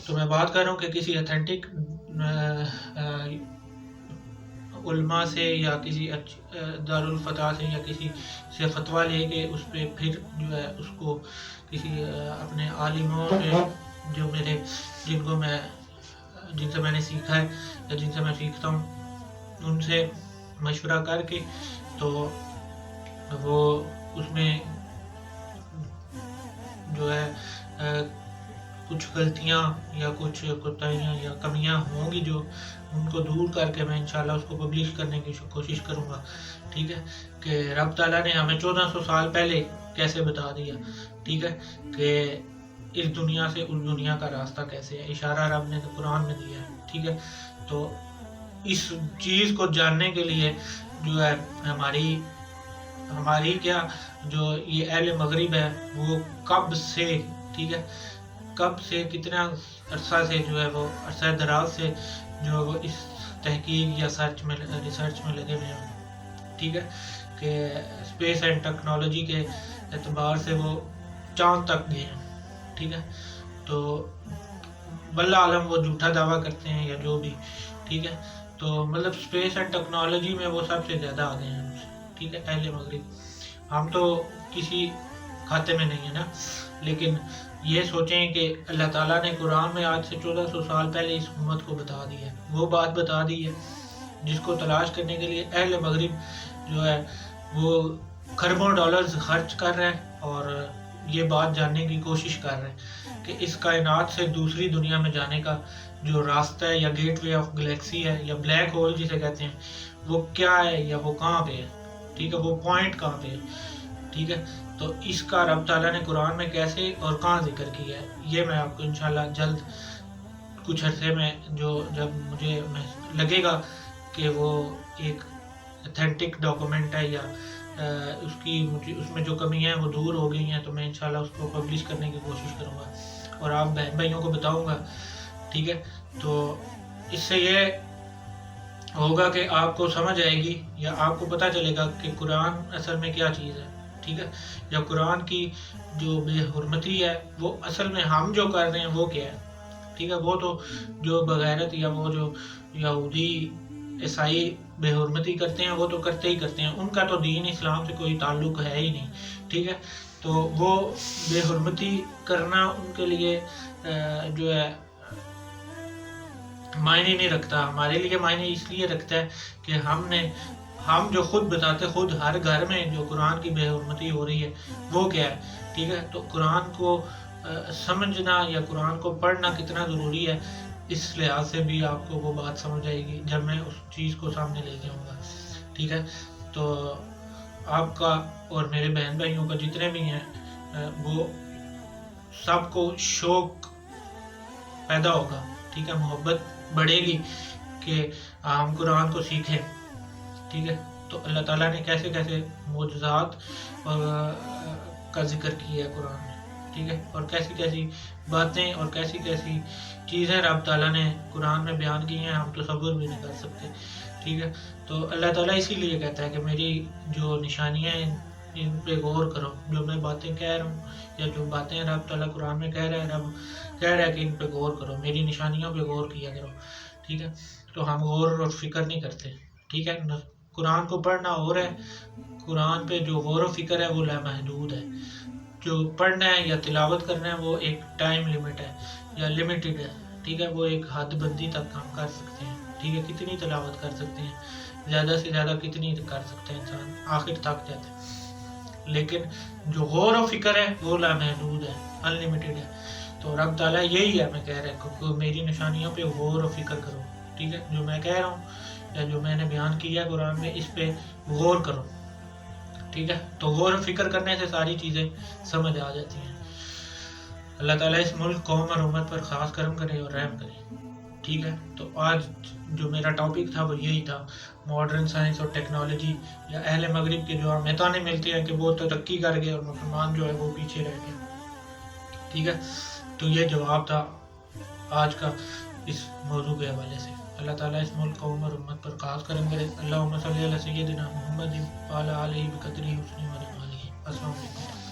تو میں بات کر رہا ہوں کہ کسی اتھینٹک علماء سے یا کسی دارالفتح سے یا کسی سے فتویٰ لے کے اس پہ پھر جو ہے اس کو کسی اپنے عالموں سے جو میرے جن سے میں نے سیکھا ہے یا جن سے میں سیکھتا ہوں ان سے مشورہ کر کے تو وہ اس میں جو ہے کچھ غلطیاں یا کچھ کوتاہیاں یا کمیاں ہوں گی جو ان کو دور کر کے میں انشاءاللہ اس کو پبلش کرنے کی کوشش کروں گا. ٹھیک ہے کہ رب تعالیٰ نے ہمیں 1400 سال پہلے کیسے بتا دیا. ٹھیک ہے کہ اس دنیا سے اس دنیا کا راستہ کیسے ہے, اشارہ رب نے قرآن میں دیا ہے. ٹھیک ہے تو اس چیز کو جاننے کے لیے جو ہے ہماری کیا جو یہ اہل مغرب ہے وہ کب سے, ٹھیک ہے کب سے کتنا عرصہ سے جو ہے وہ عرصہ دراز سے جو ہے وہ اس تحقیق یا ریسرچ میں لگے ہوئے ہیں. ٹھیک ہے کہ اسپیس اینڈ ٹیکنالوجی کے اعتبار سے وہ چاند تک گئے ہیں. ٹھیک ہے تو واللہ عالم وہ جھوٹا دعویٰ کرتے ہیں یا جو بھی. ٹھیک ہے تو مطلب اسپیس اینڈ ٹیکنالوجی میں وہ سب سے زیادہ آگے ہیں. ٹھیک ہے اہل مغرب ہم تو کسی کھاتے میں نہیں ہے نا, لیکن یہ سوچیں کہ اللہ تعالیٰ نے قرآن میں آج سے 1400 سال پہلے اس امت کو بتا دی ہے, وہ بات بتا دی ہے جس کو تلاش کرنے کے لیے اہل مغرب جو ہے وہ کھربوں ڈالرز خرچ کر رہے ہیں اور یہ بات جاننے کی کوشش کر رہے ہیں کہ اس کائنات سے دوسری دنیا میں جانے کا جو راستہ ہے یا گیٹ وے آف گلیکسی ہے یا بلیک ہول جسے کہتے ہیں وہ کیا ہے یا وہ کہاں پہ ہے. ٹھیک ہے وہ پوائنٹ کہاں پہ ہے. ٹھیک ہے تو اس کا رب تعالیٰ نے قرآن میں کیسے اور کہاں ذکر کیا ہے یہ میں آپ کو انشاءاللہ جلد کچھ عرصے میں جب مجھے لگے گا کہ وہ ایک اتھینٹک ڈاکومنٹ ہے یا اس میں جو کمی ہیں وہ دور ہو گئی ہیں تو میں انشاءاللہ اس کو پبلش کرنے کی کوشش کروں گا اور آپ بہن بھائیوں کو بتاؤں گا. ٹھیک ہے تو اس سے یہ ہوگا کہ آپ کو سمجھ آئے گی یا آپ کو پتہ چلے گا کہ قرآن اصل میں کیا چیز ہے. ٹھیک ہے یا قرآن کی جو بے حرمتی ہے وہ اصل میں ہم جو کر رہے ہیں وہ کیا ہے. ٹھیک ہے وہ تو جو بغیرت یا وہ جو یہودی عیسائی بے حرمتی کرتے ہیں وہ تو کرتے ہی کرتے ہیں, ان کا تو دین اسلام سے کوئی تعلق ہے ہی نہیں. ٹھیک ہے تو وہ بے حرمتی کرنا ان کے لیے جو ہے معنی نہیں رکھتا. ہمارے لیے معنی اس لیے رکھتا ہے کہ ہم جو خود بتاتے خود ہر گھر میں جو قرآن کی بے حرمتی ہو رہی ہے وہ کیا ہے. ٹھیک ہے تو قرآن کو سمجھنا یا قرآن کو پڑھنا کتنا ضروری ہے اس لحاظ سے بھی آپ کو وہ بات سمجھ آئے گی جب میں اس چیز کو سامنے لے کے آؤں گا. ٹھیک ہے تو آپ کا اور میرے بہن بھائیوں کا جتنے بھی ہیں وہ سب کو شوق پیدا ہوگا. ٹھیک ہے محبت بڑھے گی کہ ہم قرآن کو سیکھیں. ٹھیک ہے تو اللہ تعالیٰ نے کیسے کیسے معجزات کا ذکر کیا ہے قرآن میں. ٹھیک ہے اور کیسی کیسی باتیں اور کیسی کیسی چیزیں رب تعالیٰ نے قرآن میں بیان کی ہیں ہم تصور بھی نہیں کر سکتے. ٹھیک ہے تو اللہ تعالیٰ اسی لیے کہتا ہے کہ میری جو نشانیاں ہیں ان پہ غور کرو. جو میں باتیں کہہ رہا ہوں یا جو باتیں رب تعالیٰ قرآن میں کہہ رہا ہے رب کہہ رہا ہے کہ ان پہ غور کرو, میری نشانیوں پہ غور کیا کرو. ٹھیک ہے تو ہم غور اور فکر نہیں کرتے. ٹھیک ہے قرآن کو پڑھنا اور ہے, قرآن پہ جو غور و فکر ہے وہ لامحدود ہے. جو پڑھنا ہے یا تلاوت کرنا ہے وہ ایک ٹائم لمٹ ہے یا لمیٹڈ ہے. ٹھیک ہے وہ ایک حد بندی تک ہم کر سکتے ہیں. ٹھیک ہے کتنی تلاوت کر سکتے ہیں, زیادہ سے زیادہ کتنی کر سکتے ہیں, انسان آخر تک جاتا ہے. لیکن جو غور و فکر ہے وہ لامحدود ہے, ان لمیٹڈ ہے. تو رب تعالیٰ یہی ہے میں کہہ رہا ہوں کہ میری نشانیوں پہ غور و فکر کرو. ٹھیک ہے جو میں کہہ رہا ہوں یا جو میں نے بیان کیا قرآن میں اس پہ غور کرو. ٹھیک ہے تو غور و فکر کرنے سے ساری چیزیں سمجھ آ جاتی ہیں. اللہ تعالیٰ اس ملک قوم اور امت پر خاص کرم کرے اور رحم کرے. ٹھیک ہے تو آج جو میرا ٹاپک تھا وہ یہی تھا, ماڈرن سائنس اور ٹیکنالوجی یا اہل مغرب کے جو ہمیں تانے ملتے ہیں کہ وہ ترقی کر گئے اور مسلمان جو ہے وہ پیچھے رہ گئے. ٹھیک ہے تو یہ جواب تھا آج کا اس موضوع کے حوالے سے. اللہ تعالیٰ اس ملک قوم اور امت پر خاص کرم کرے. اللہم صلی علی سیدنا محمد وعلی آلہ بقدرہ حسنہ و جمالہ. السلام علیکم.